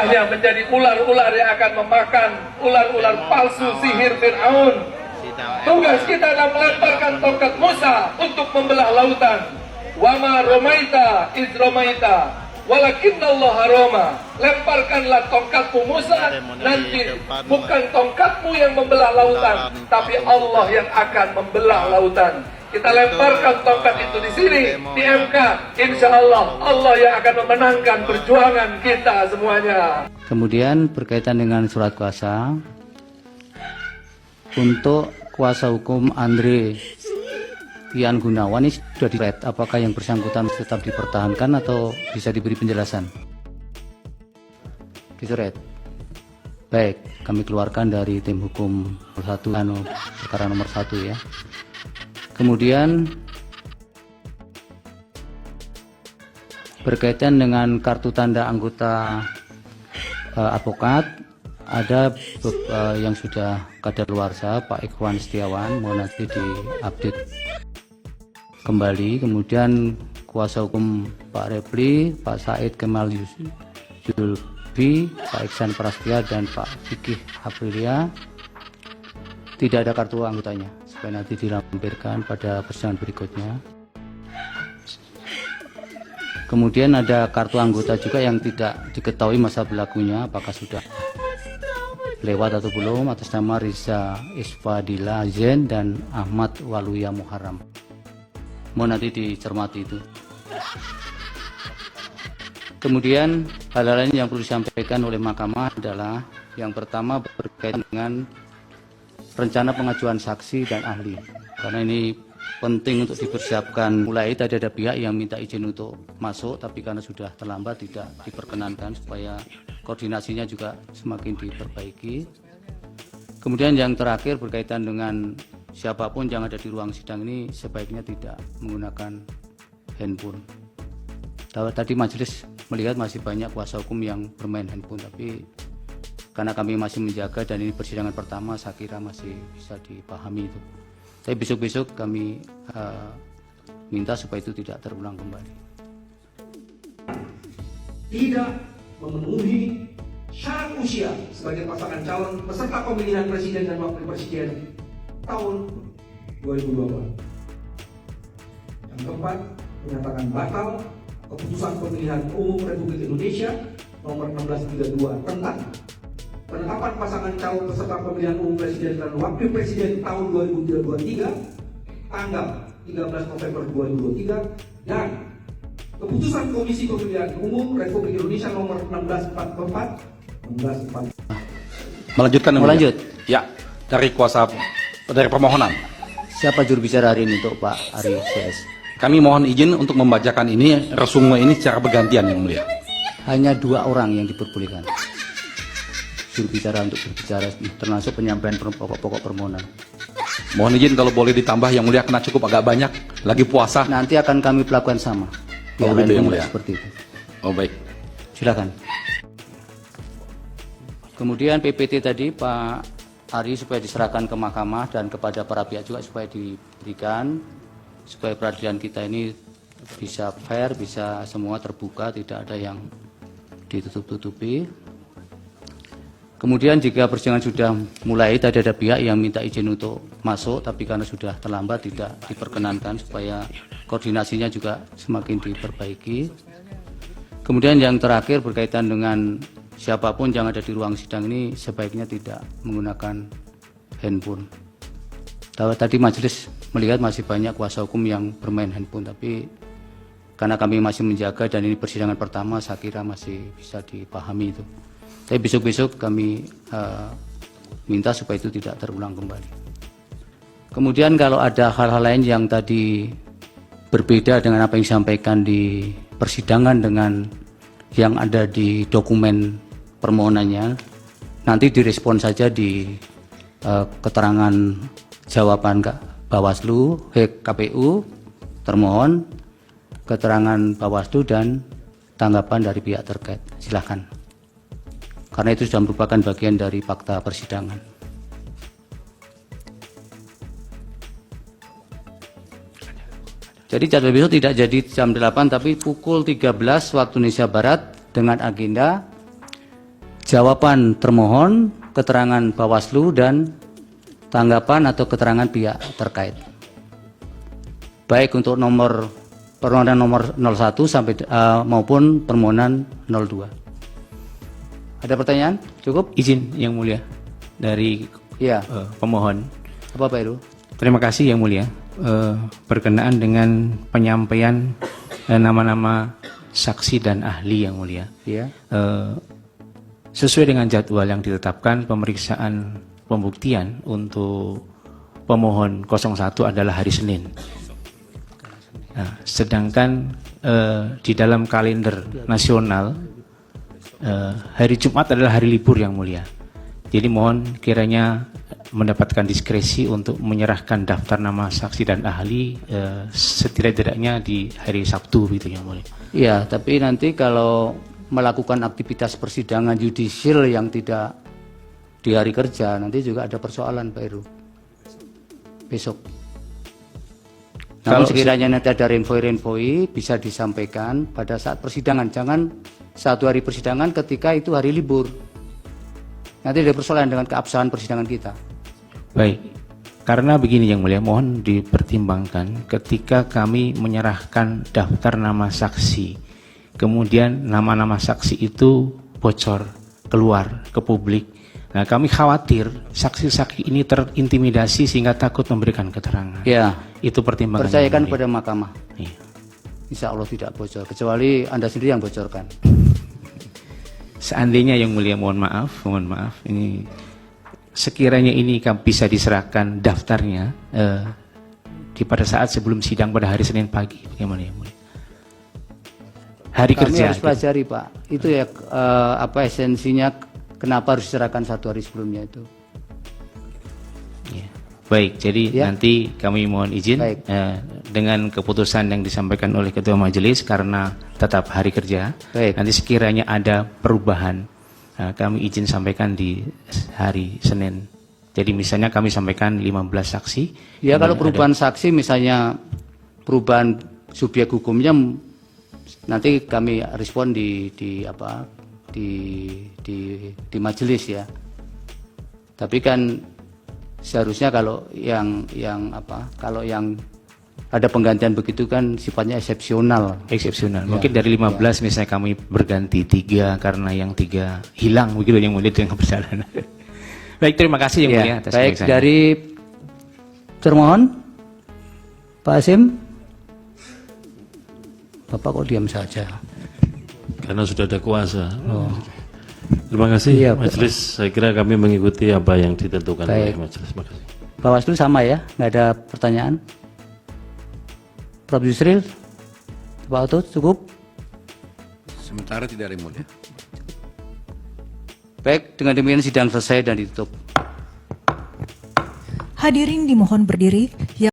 Hanya menjadi ular-ular yang akan memakan ular-ular palsu sihir Fir'aun. Tugas kita adalah melemparkan tongkat Musa untuk membelah lautan. Wama romaita iz romaita walakinnallaha roma. Lemparkanlah tongkatmu Musa, nanti bukan tongkatmu yang membelah lautan, tapi Allah yang akan membelah lautan. Kita lemparkan tongkat itu di sini, di MK. Insya Allah, Allah yang akan memenangkan perjuangan kita semuanya. Kemudian berkaitan dengan surat kuasa, untuk kuasa hukum Andre Ian Gunawan ini sudah di-red. Apakah yang bersangkutan tetap dipertahankan atau bisa diberi penjelasan? Di-red. Baik, kami keluarkan dari tim hukum perkara nomor 1 ya. Kemudian berkaitan dengan kartu tanda anggota advokat, ada yang sudah kadaluarsa, Pak Ikhwan Setiawan, mau nanti diupdate kembali. Kemudian kuasa hukum Pak Repli, Pak Said Kemal Zulfi, Pak Iksan Prastia, dan Pak Fikih Aprilia tidak ada kartu anggotanya, supaya nanti dilampirkan pada persidangan berikutnya. Kemudian ada kartu anggota juga yang tidak diketahui masa berlakunya, apakah sudah lewat atau belum, atas nama Riza Isfadila Zen dan Ahmad Waluya Muharram. Mau nanti dicermati itu. Kemudian hal lain yang perlu disampaikan oleh mahkamah adalah yang pertama berkaitan dengan rencana pengajuan saksi dan ahli, karena ini penting untuk dipersiapkan. Mulai tadi ada pihak yang minta izin untuk masuk, tapi karena sudah terlambat tidak diperkenankan, supaya koordinasinya juga semakin diperbaiki. Kemudian yang terakhir berkaitan dengan siapapun yang ada di ruang sidang ini sebaiknya tidak menggunakan handphone. Tadi majelis melihat masih banyak kuasa hukum yang bermain handphone, tapi karena kami masih menjaga dan ini persidangan pertama, saya kira masih bisa dipahami itu. Tapi besok-besok kami minta supaya itu tidak terulang kembali. Tidak memenuhi syarat usia sebagai pasangan calon peserta pemilihan presiden dan wakil presiden tahun 2022. Yang keempat, menyatakan batal keputusan pemilihan umum Republik Indonesia nomor 1632 tentang penetapan pasangan calon peserta pemilihan umum presiden dan wakil presiden tahun 2023 tanggal 13 November 2023 dan keputusan Komisi Pemilihan Umum Republik Indonesia nomor 1644. Melanjutkan. Melanjut. Ya, dari permohonan. Siapa juru bicara hari ini untuk Pak Ari CS? Kami mohon izin untuk membacakan ini, resume ini secara bergantian yang mulia. Hanya 2 orang yang diperbolehkan juru bicara untuk berbicara, termasuk penyampaian pokok-pokok permohonan. Mohon izin kalau boleh ditambah yang mulia, karena cukup agak banyak, lagi puasa. Nanti akan kami lakukan sama. Oh, begitu yang mulia. Seperti itu. Oh baik. Silakan. Kemudian PPT tadi Pak Ari supaya diserahkan ke mahkamah dan kepada para pihak juga supaya diberikan, supaya peradilan kita ini bisa fair, bisa semua terbuka, tidak ada yang ditutup-tutupi. Kemudian jika persidangan sudah mulai, tadi ada pihak yang minta izin untuk masuk, tapi karena sudah terlambat tidak diperkenankan, supaya koordinasinya juga semakin diperbaiki. Kemudian yang terakhir berkaitan dengan siapapun yang ada di ruang sidang ini sebaiknya tidak menggunakan handphone. Tadi majelis melihat masih banyak kuasa hukum yang bermain handphone, tapi karena kami masih menjaga dan ini persidangan pertama, saya kira masih bisa dipahami itu. Tapi besok-besok kami minta supaya itu tidak terulang kembali. Kemudian kalau ada hal-hal lain yang tadi berbeda dengan apa yang disampaikan di persidangan dengan yang ada di dokumen permohonannya, nanti direspon saja di keterangan jawaban Bawaslu, KPU, termohon, keterangan Bawaslu dan tanggapan dari pihak terkait. Silakan. Karena itu sudah merupakan bagian dari fakta persidangan. Jadi jadwal besok tidak jadi jam 8 tapi pukul 13 waktu Indonesia Barat dengan agenda jawaban termohon, keterangan Bawaslu, dan tanggapan atau keterangan pihak terkait. Baik untuk permohonan nomor 01 sampai maupun permohonan 02. Ada pertanyaan? Cukup? Izin Yang Mulia dari Iya. pemohon. Apa Pak Heru? Terima kasih Yang Mulia. Berkenaan dengan penyampaian nama-nama saksi dan ahli Yang Mulia. Iya. Sesuai dengan jadwal yang ditetapkan, pemeriksaan pembuktian untuk pemohon 01 adalah hari Senin. Nah, sedangkan di dalam kalender nasional hari Jumat adalah hari libur Yang Mulia. Jadi mohon kiranya mendapatkan diskresi untuk menyerahkan daftar nama saksi dan ahli setidak-tidaknya di hari Sabtu gitu Yang Mulia. Iya, tapi nanti kalau melakukan aktivitas persidangan yudisial yang tidak di hari kerja, nanti juga ada persoalan Pak Heru. Besok. Namun Kalau sekiranya nanti ada renvoi bisa disampaikan pada saat persidangan. Jangan satu hari persidangan ketika itu hari libur. Nanti ada persoalan dengan keabsahan persidangan kita. Baik, karena begini Yang Mulia, mohon dipertimbangkan ketika kami menyerahkan daftar nama saksi, kemudian nama-nama saksi itu bocor keluar ke publik. Nah, kami khawatir saksi-saksi ini terintimidasi sehingga takut memberikan keterangan. Ya, Itu pertimbangan. percayakan Yang Mulia. pada mahkamah. Iya. Insya Allah tidak bocor, kecuali Anda sendiri yang bocorkan. Seandainya Yang Mulia, mohon maaf, ini sekiranya ini bisa diserahkan daftarnya pada saat sebelum sidang pada hari Senin pagi, bagaimana Yang Mulia? Hari Kami kerja. harus pelajari Pak. Itu ya apa esensinya kenapa harus diserahkan satu hari sebelumnya itu. Ya. Baik, jadi Ya. nanti kami mohon izin Baik. dengan keputusan yang disampaikan oleh Ketua Majelis karena tetap hari kerja. Baik. Nanti sekiranya ada perubahan, kami izin sampaikan di hari Senin. Jadi misalnya kami sampaikan 15 saksi. Ya kalau kemudian perubahan saksi misalnya perubahan subjek hukumnya nanti kami respon di majelis ya. Tapi kan seharusnya kalau yang ada penggantian begitu kan sifatnya eksepsional. eksepsional. Ya. Mungkin dari 15 misalnya kami berganti 3 karena yang 3 hilang begitu Yang Mulia dengan perjalanan. Baik, terima kasih Yang Ya, Mulia atas baik pemeriksaannya. dari termohon Pak Hasim. Bapak kok diam saja? Karena sudah ada kuasa. Terima kasih Iya, Pak. Majelis. Saya kira kami mengikuti apa yang ditentukan oleh Baik. Majelis. Terima kasih. Bawaslu sama ya, nggak ada pertanyaan. Prof. Yusril, Pak Oto cukup. Sementara tidak ada yang mulia. Baik, dengan demikian sidang selesai dan ditutup. Hadirin dimohon berdiri.